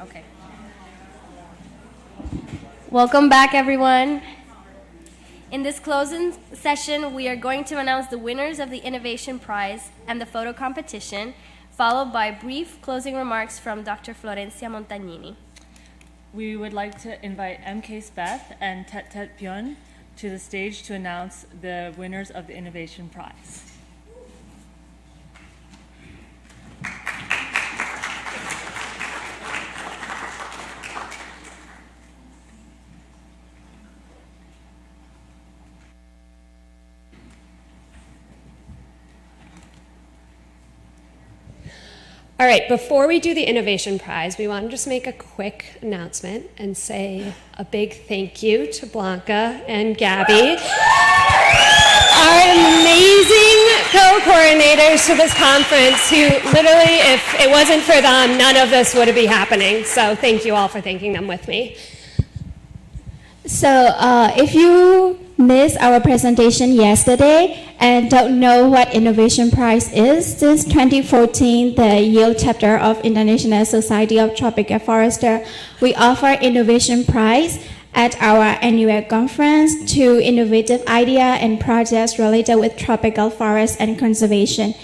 Okay. Welcome back, everyone. In this closing session, we are going to announce the winners of the Innovation Prize and the photo competition, followed by brief closing remarks from Dr. Florencia Montagnini. We would like to invite MK Speth and Tet Tet Pyun to the stage to announce the winners of the Innovation Prize. All right, before we do the Innovation Prize, we want to just make a quick announcement and say a big thank you to Blanca and Gabby, our amazing co-coordinators to this conference who literally, if it wasn't for them, none of this would be happening. So thank you all for thanking them with me. So if you missed our presentation yesterday and don't know what Innovation Prize is, since 2014, the Yale chapter of International Society of Tropical Foresters, we offer Innovation Prize at our annual conference to innovative ideas and projects related with tropical forests and conservation.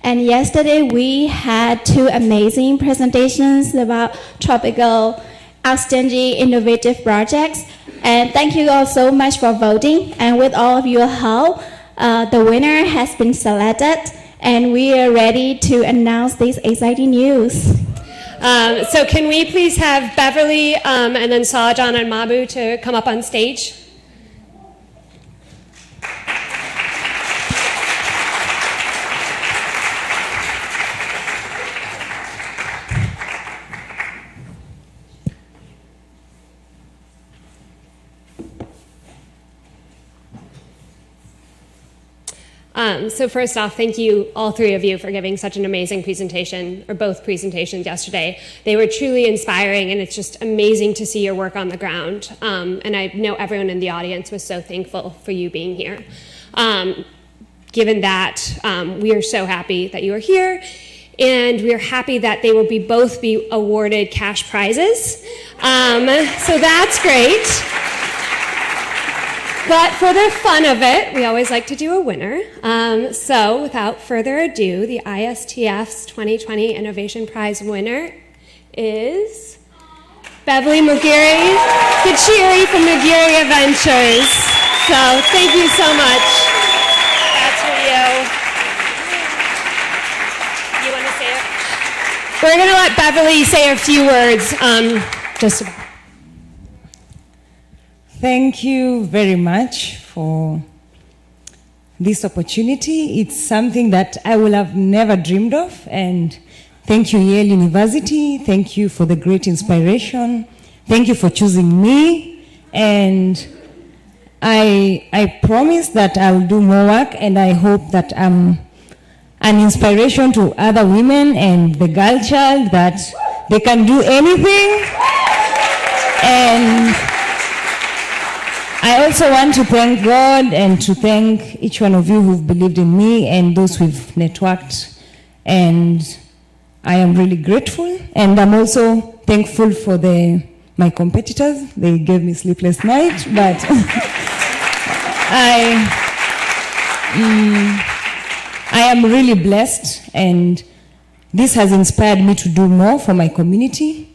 And yesterday we had two amazing presentations about tropical outstanding innovative projects. And thank you all so much for voting. And with all of your help, the winner has been selected, and we are ready to announce this exciting news. So can we please have Beverly and then Sajan and Mabu to come up on stage? So first off, thank you, all three of you, for giving such an amazing presentation, or both presentations yesterday. They were truly inspiring, and it's just amazing to see your work on the ground. And I know everyone in the audience was so thankful for you being here. Given that, we are so happy that you are here, and we are happy that they will both be awarded cash prizes. So that's great. But for the fun of it, we always like to do a winner. So without further ado, the ISTF's 2020 Innovation Prize winner is Beverly Mugiri-Gachiri from Mugiri Ventures. So thank you so much. That's for you. You want to say it? We're going to let Beverly say a few words just about. Thank you very much for this opportunity. It's something that I will have never dreamed of. And thank you, Yale University. Thank you for the great inspiration. Thank you for choosing me. And I promise that I'll do more work, and I hope that I'm an inspiration to other women and the girl child that they can do anything. And I also want to thank God and to thank each one of you who've believed in me and those who've networked. And I am really grateful. And I'm also thankful for my competitors. They gave me sleepless nights, but I am really blessed. And this has inspired me to do more for my community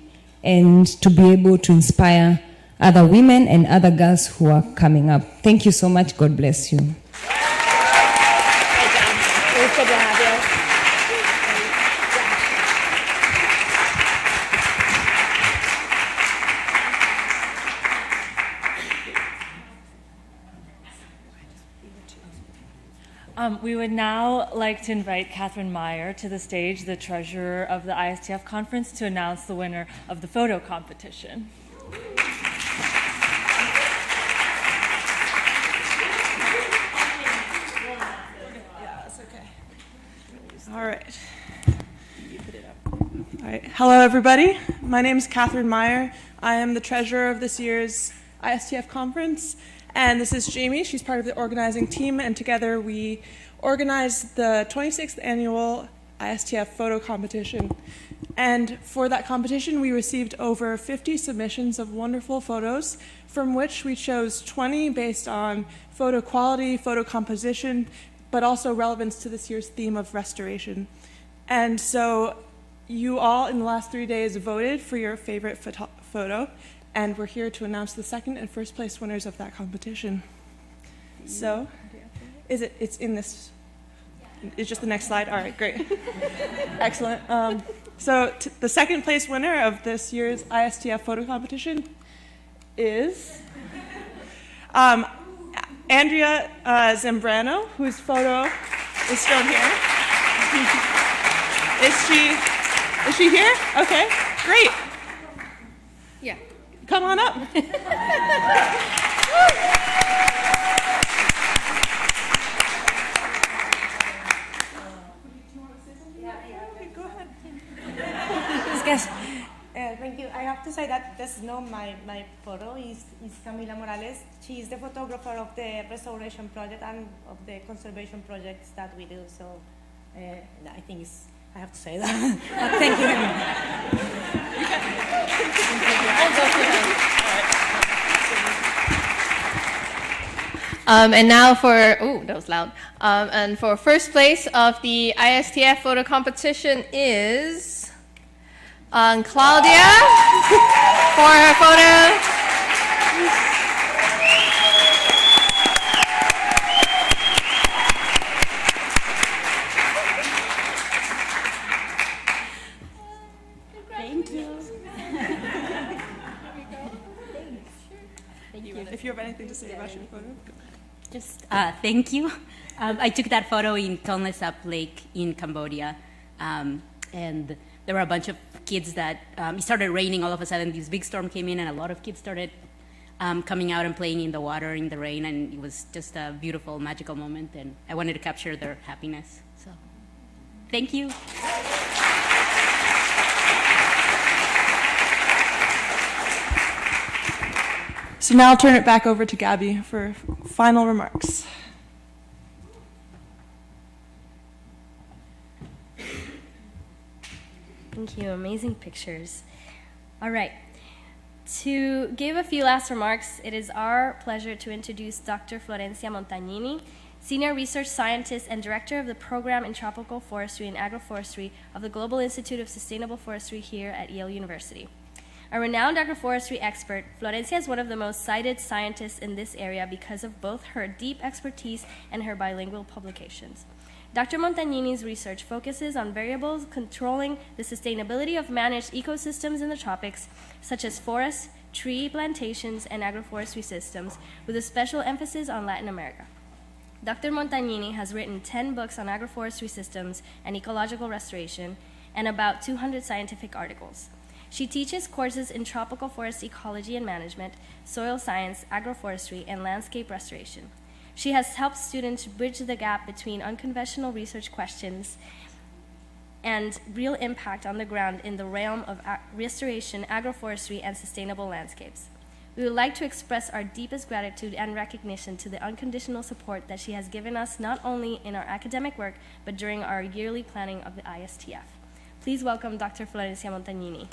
and to be able to inspire other women and other girls who are coming up. Thank you so much. God bless you. It was good to have you. We would now like to invite Catherine Meyer to the stage, the treasurer of the ISTF conference, to announce the winner of the photo competition. All right. All right. Hello, everybody. My name is Catherine Meyer. I am the treasurer of this year's ISTF conference, and this is Jamie. She's part of the organizing team, and together we organized the 26th annual ISTF photo competition. And for that competition, we received over 50 submissions of wonderful photos, from which we chose 20 based on photo quality, photo composition, but also relevance to this year's theme of restoration. And so you all in the last 3 days voted for your favorite photo, and we're here to announce the second and first place winners of that competition. So, it's in this, it's just the next slide? All right, great. Excellent. The second place winner of this year's ISTF photo competition is Andrea Zambrano, whose photo is shown here. Is she here? Okay, great. Yeah. Come on up. Yes. Thank you. I have to say that this is not my photo. It's Camila Morales. She is the photographer of the restoration project and of the conservation projects that we do. So I think I have to say that. Thank you very much. And now for, that was loud. And for first place of the ISTF photo competition is Claudia for her photo. Thank you. If you have anything to say about your photo. Just thank you. I took that photo in Tonle Sap Lake in Cambodia, and there were a bunch of kids that it started raining all of a sudden. This big storm came in, and a lot of kids started coming out and playing in the water, in the rain, and it was just a beautiful, magical moment, and I wanted to capture their happiness. So, thank you. So now I'll turn it back over to Gabby for final remarks. Thank you. Amazing pictures. All right. To give a few last remarks, it is our pleasure to introduce Dr. Florencia Montagnini, Senior Research Scientist and Director of the Program in Tropical Forestry and Agroforestry of the Global Institute of Sustainable Forestry here at Yale University. A renowned agroforestry expert, Florencia is one of the most cited scientists in this area because of both her deep expertise and her bilingual publications. Dr. Montagnini's research focuses on variables controlling the sustainability of managed ecosystems in the tropics, such as forests, tree plantations, and agroforestry systems, with a special emphasis on Latin America. Dr. Montagnini has written 10 books on agroforestry systems and ecological restoration, and about 200 scientific articles. She teaches courses in tropical forest ecology and management, soil science, agroforestry, and landscape restoration. She has helped students bridge the gap between unconventional research questions and real impact on the ground in the realm of restoration, agroforestry, and sustainable landscapes. We would like to express our deepest gratitude and recognition to the unconditional support that she has given us not only in our academic work, but during our yearly planning of the ISTF. Please welcome Dr. Florencia Montagnini.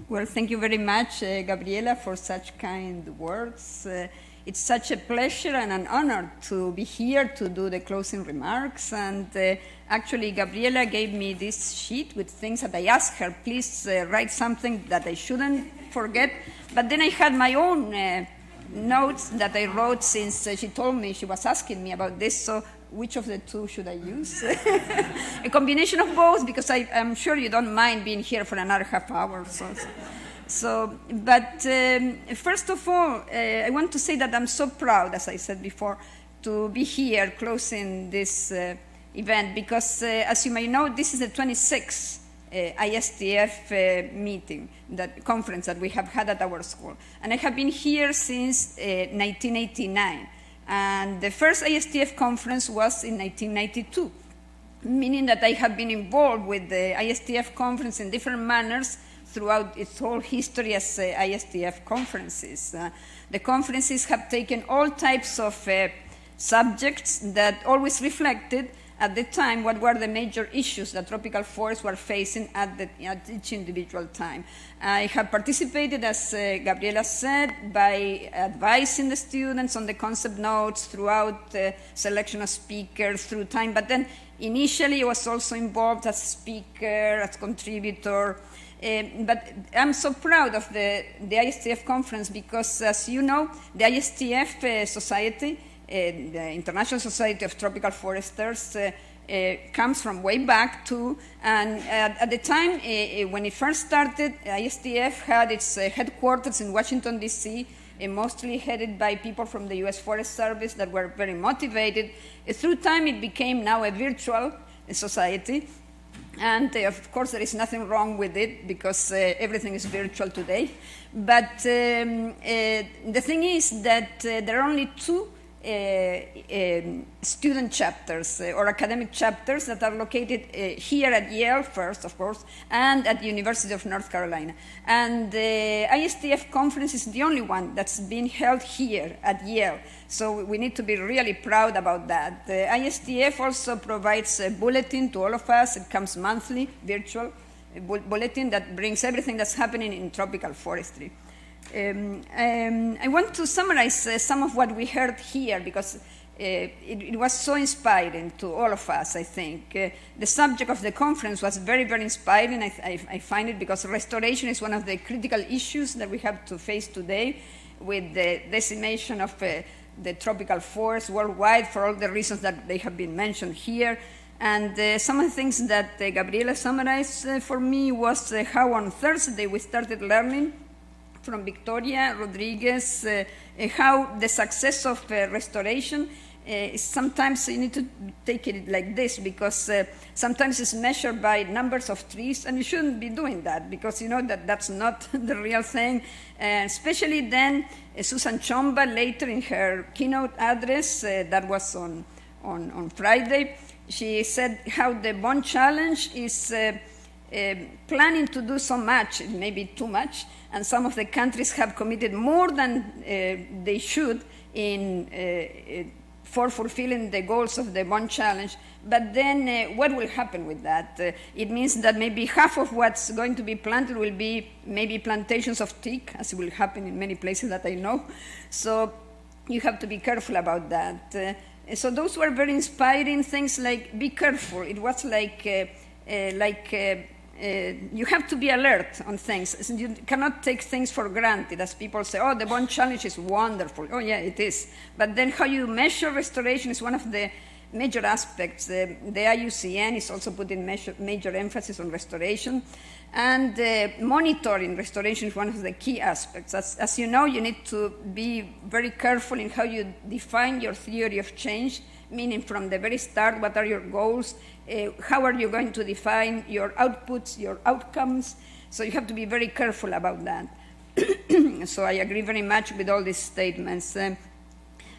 Well, thank you very much, Gabriela, for such kind words. It's such a pleasure and an honor to be here to do the closing remarks. And actually, Gabriela gave me this sheet with things that I asked her, please write something that I shouldn't forget. But then I had my own notes that I wrote since she told me she was asking me about this. So which of the two should I use? A combination of both, because I'm sure you don't mind being here for another half hour. But first of all, I want to say that I'm so proud, as I said before, to be here closing this event, because as you may know, this is the 26th ISTF meeting, that conference that we have had at our school. And I have been here since 1989. And the first ISTF conference was in 1992, meaning that I have been involved with the ISTF conference in different manners throughout its whole history as ISTF conferences. The conferences have taken all types of subjects that always reflected at the time what were the major issues that tropical forests were facing at each individual time. I have participated, as Gabriela said, by advising the students on the concept notes throughout the selection of speakers through time, but then initially I was also involved as a speaker, as contributor. But I'm so proud of the ISTF conference because, as you know, the ISTF Society, the International Society of Tropical Foresters, comes from way back too. And at the time when it first started, ISTF had its headquarters in Washington, D.C., mostly headed by people from the U.S. Forest Service that were very motivated. Through time, it became now a virtual society. And of course, there is nothing wrong with it because everything is virtual today. But the thing is that there are only two student chapters or academic chapters that are located here at Yale first, of course, and at the University of North Carolina. And the ISTF conference is the only one that's being held here at Yale. So we need to be really proud about that. The ISTF also provides a bulletin to all of us. It comes monthly, virtual bulletin that brings everything that's happening in tropical forestry. I want to summarize some of what we heard here because it was so inspiring to all of us, I think. The subject of the conference was very, very inspiring, I find it, because restoration is one of the critical issues that we have to face today with the decimation of the tropical forests worldwide for all the reasons that they have been mentioned here. And some of the things that Gabriela summarized for me was how on Thursday we started learning from Victoria Rodriguez, how the success of restoration sometimes you need to take it like this because sometimes it's measured by numbers of trees and you shouldn't be doing that because you know that that's not the real thing. Especially then Susan Chomba later in her keynote address that was on Friday, she said how the Bond Challenge is planning to do so much, maybe too much, and some of the countries have committed more than they should for fulfilling the goals of the Bond Challenge. But then what will happen with that? It means that maybe half of what's going to be planted will be maybe plantations of teak, as will happen in many places that I know. So you have to be careful about that. So those were very inspiring things like be careful. It was like you have to be alert on things. You cannot take things for granted, as people say, oh, the Bond Challenge is wonderful. Oh, yeah, it is. But then how you measure restoration is one of the major aspects. The IUCN is also putting major emphasis on restoration. And monitoring restoration is one of the key aspects. As you know, you need to be very careful in how you define your theory of change, meaning from the very start, what are your goals? How are you going to define your outputs, your outcomes? So you have to be very careful about that. So I agree very much with all these statements. And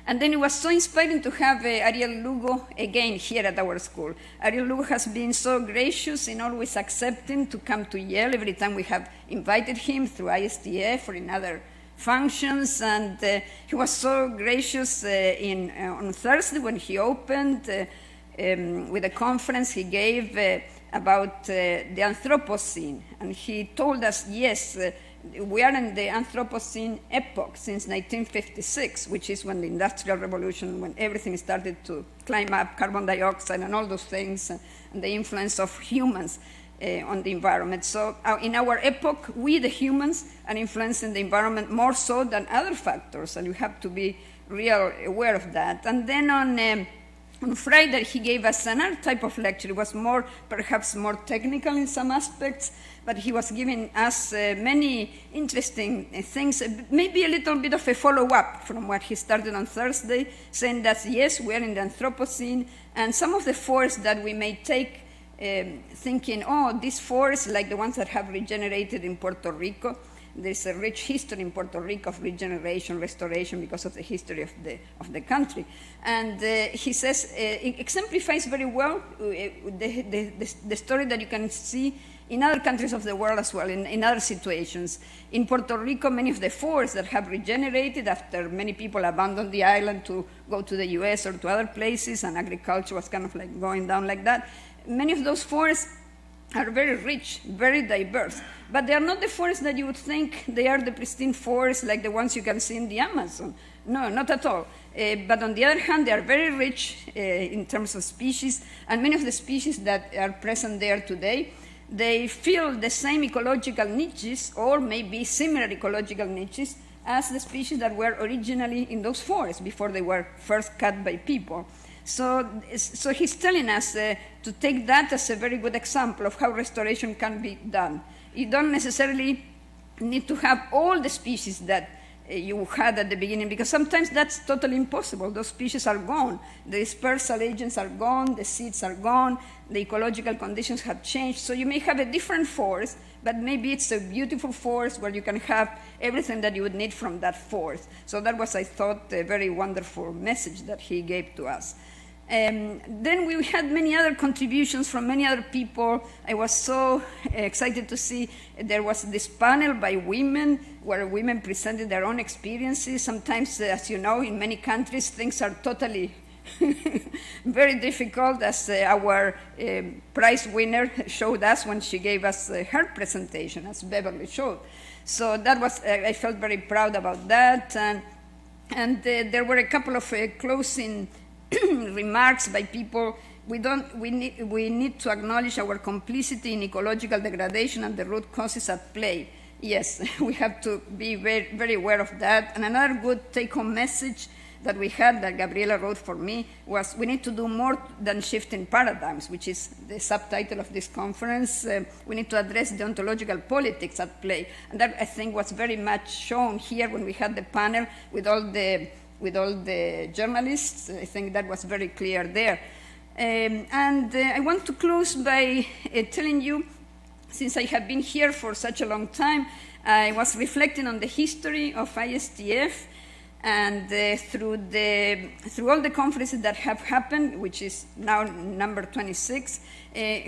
then it was so inspiring to have Ariel Lugo again here at our school. Ariel Lugo has been so gracious in always accepting to come to Yale every time we have invited him through ISTF or in other functions. And he was so gracious on Thursday when he opened with a conference he gave about the Anthropocene. And he told us, yes, we are in the Anthropocene epoch since 1956, which is when the Industrial Revolution, when everything started to climb up, carbon dioxide and all those things, and the influence of humans on the environment. So in our epoch, we, the humans, are influencing the environment more so than other factors, and we have to be real aware of that. And then on Friday, he gave us another type of lecture. It was perhaps more technical in some aspects, but he was giving us many interesting things, maybe a little bit of a follow-up from what he started on Thursday, saying that, yes, we are in the Anthropocene, and some of the forests that we may take thinking, oh, these forests, like the ones that have regenerated in Puerto Rico, there's a rich history in Puerto Rico of regeneration, restoration, because of the history of the country. And he says it exemplifies very well the story that you can see in other countries of the world as well, in other situations. In Puerto Rico, many of the forests that have regenerated after many people abandoned the island to go to the US or to other places, and agriculture was kind of like going down like that, many of those forests are very rich, very diverse, but they are not the forests that you would think they are the pristine forests like the ones you can see in the Amazon. No, not at all. But on the other hand, they are very rich in terms of species, and many of the species that are present there today, they fill the same ecological niches, or maybe similar ecological niches, as the species that were originally in those forests before they were first cut by people. So he's telling us to take that as a very good example of how restoration can be done. You don't necessarily need to have all the species that you had at the beginning, because sometimes that's totally impossible. Those species are gone. The dispersal agents are gone, the seeds are gone, the ecological conditions have changed. So you may have a different forest, but maybe it's a beautiful forest where you can have everything that you would need from that forest. So that was, I thought, a very wonderful message that he gave to us. Then we had many other contributions from many other people. I was so excited to see there was this panel by women where women presented their own experiences. Sometimes, as you know, in many countries, things are totally very difficult, as our prize winner showed us when she gave us her presentation, as Beverly showed. So that was, I felt very proud about that. And there were a couple of closing remarks by people. We need to acknowledge our complicity in ecological degradation and the root causes at play. Yes, we have to be very, very aware of that. And another good take-home message that we had, that Gabriela wrote for me, was we need to do more than shifting paradigms, which is the subtitle of this conference. We need to address the ontological politics at play. And that, I think, was very much shown here when we had the panel with all the journalists. I think that was very clear there. I want to close by telling you, since I have been here for such a long time, I was reflecting on the history of ISTF, and through all the conferences that have happened, which is now number 26,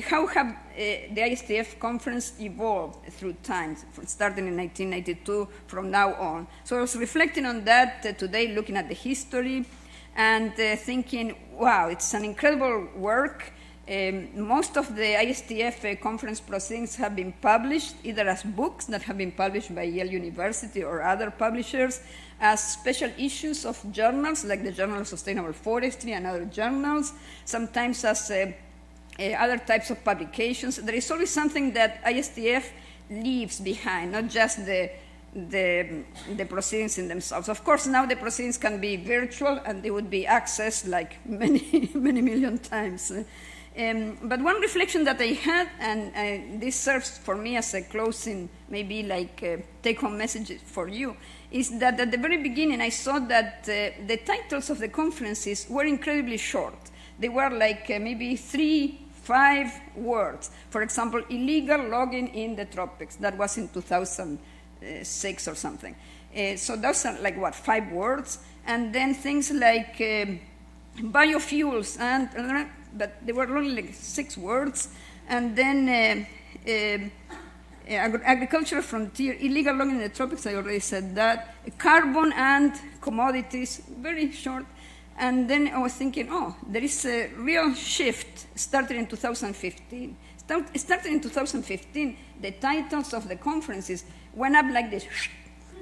how have the ISTF conference evolved through time, starting in 1992 from now on. So I was reflecting on that today, looking at the history, and thinking, wow, it's an incredible work. Most of the ISTF conference proceedings have been published either as books that have been published by Yale University or other publishers, as special issues of journals like the Journal of Sustainable Forestry and other journals, sometimes as other types of publications. There is always something that ISTF leaves behind, not just the proceedings in themselves. Of course, now the proceedings can be virtual and they would be accessed like many million times. But one reflection that I had, and this serves for me as a closing, maybe like take-home message for you, is that at the very beginning I saw that the titles of the conferences were incredibly short. They were like maybe 3-5 words. For example, illegal logging in the tropics. That was in 2006 or something. So those are like, what, 5 words? And then things like biofuels, but they were only like 6 words. And then agricultural frontier, illegal logging in the tropics, I already said that. Carbon and commodities, very short. And then I was thinking, oh, there is a real shift starting in 2015. Starting in 2015, the titles of the conferences went up like this.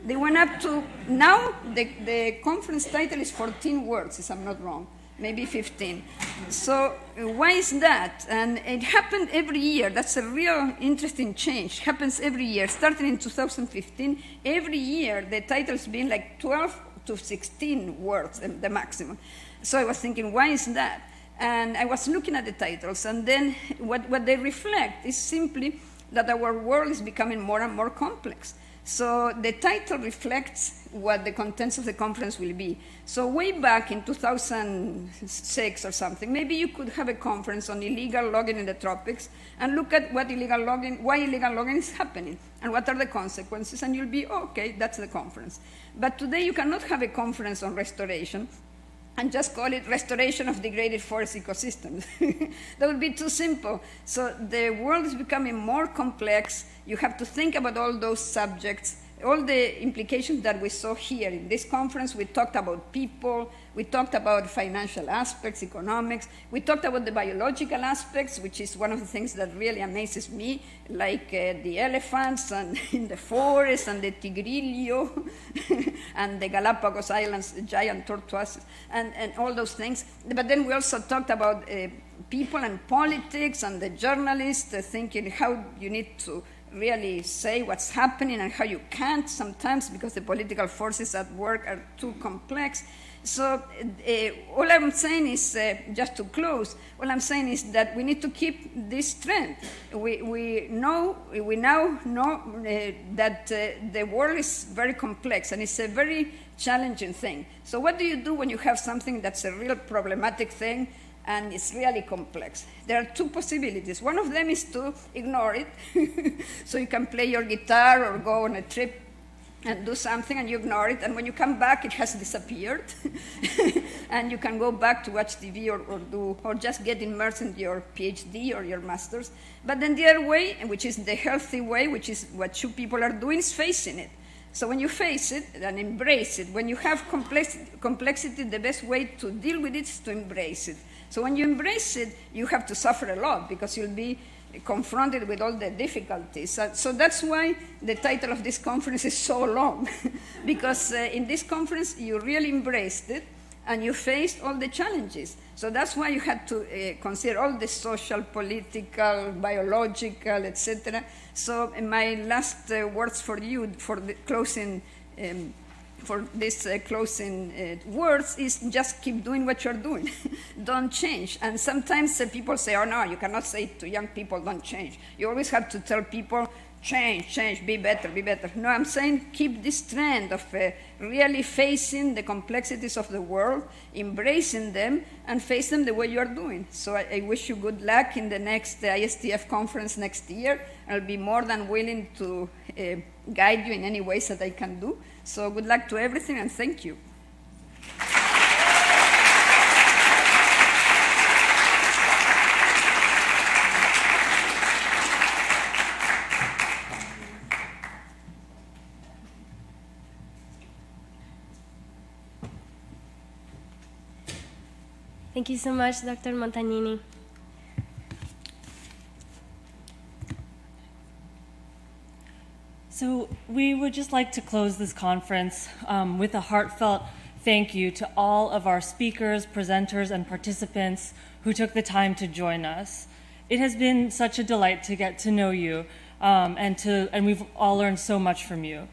They went up to, now the conference title is 14 words, if I'm not wrong. Maybe 15. So why is that? And it happened every year. That's a real interesting change. It happens every year. Starting in 2015, every year the titles being like 12 to 16 words, the maximum. So I was thinking, why is that? And I was looking at the titles, and then what they reflect is simply that our world is becoming more and more complex. So the title reflects what the contents of the conference will be. So way back in 2006 or something, maybe you could have a conference on illegal logging in the tropics and look at what why illegal logging is happening and what are the consequences, and you'll be, oh, okay, that's the conference. But today you cannot have a conference on restoration and just call it restoration of degraded forest ecosystems. That would be too simple. So the world is becoming more complex. You have to think about all those subjects, all the implications that we saw here in this conference. We talked about people, we talked about financial aspects, economics, we talked about the biological aspects, which is one of the things that really amazes me, like the elephants and in the forest and the tigrillo and the Galapagos Islands, giant tortoises, and all those things. But then we also talked about people and politics and the journalists thinking how you need to really say what's happening and how you can't sometimes because the political forces at work are too complex. So all I'm saying is, just to close, all I'm saying is that we need to keep this trend. We now know that the world is very complex and it's a very challenging thing. So what do you do when you have something that's a real problematic thing and it's really complex? There are two possibilities. One of them is to ignore it. So you can play your guitar or go on a trip and do something and you ignore it, and when you come back it has disappeared. And you can go back to watch TV or just get immersed in your PhD or your master's. But then the other way, which is the healthy way, which is what you people are doing, is facing it. So when you face it and embrace it, when you have complexity, the best way to deal with it is to embrace it. So when you embrace it, you have to suffer a lot because you'll be confronted with all the difficulties. So that's why the title of this conference is so long, because in this conference you really embraced it and you faced all the challenges. So that's why you had to consider all the social, political, biological, etc. So my last words for you, for the closing, for this closing words is just keep doing what you're doing. Don't change. And sometimes people say, oh no, you cannot say to young people, don't change. You always have to tell people, change, be better, be better. No, I'm saying keep this trend of really facing the complexities of the world, embracing them, and face them the way you are doing. So I wish you good luck in the next ISTF conference next year. I'll be more than willing to guide you in any ways that I can do. So good luck to everything, and thank you. Thank you so much, Dr. Montagnini. So we would just like to close this conference with a heartfelt thank you to all of our speakers, presenters, and participants who took the time to join us. It has been such a delight to get to know you, and we've all learned so much from you.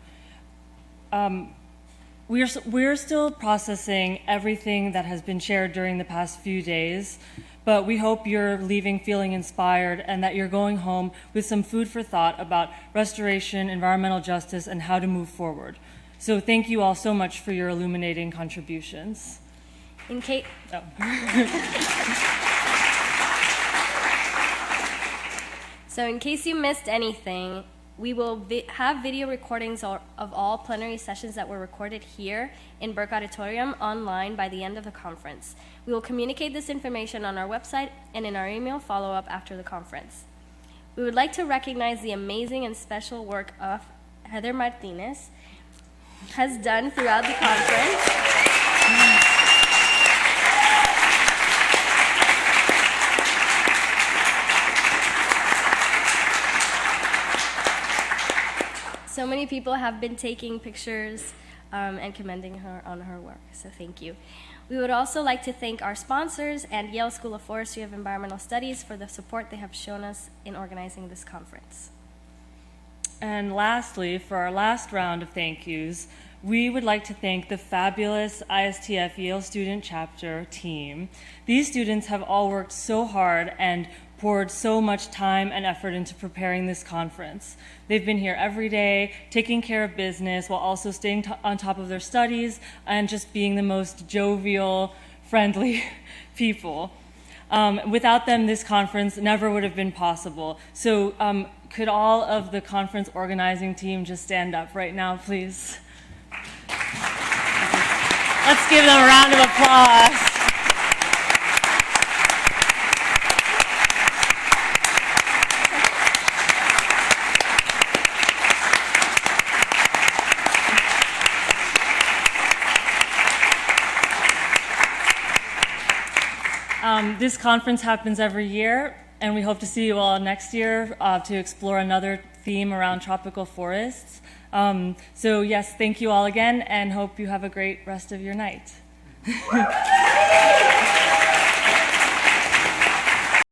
We're still processing everything that has been shared during the past few days, but we hope you're leaving feeling inspired and that you're going home with some food for thought about restoration, environmental justice, and how to move forward. So thank you all so much for your illuminating contributions. So in case you missed anything, we will have video recordings of all plenary sessions that were recorded here in Burke Auditorium online by the end of the conference. We will communicate this information on our website and in our email follow-up after the conference. We would like to recognize the amazing and special work of Heather Martinez has done throughout the conference. So many people have been taking pictures and commending her on her work, so thank you. We would also like to thank our sponsors and Yale School of Forestry of Environmental Studies for the support they have shown us in organizing this conference. And lastly, for our last round of thank yous, we would like to thank the fabulous ISTF Yale Student Chapter team. These students have all worked so hard and poured so much time and effort into preparing this conference. They've been here every day, taking care of business while also staying on top of their studies and just being the most jovial, friendly people. Without them, this conference never would have been possible. So could all of the conference organizing team just stand up right now, please? Let's give them a round of applause. This conference happens every year, and we hope to see you all next year to explore another theme around tropical forests. So yes, thank you all again, and hope you have a great rest of your night.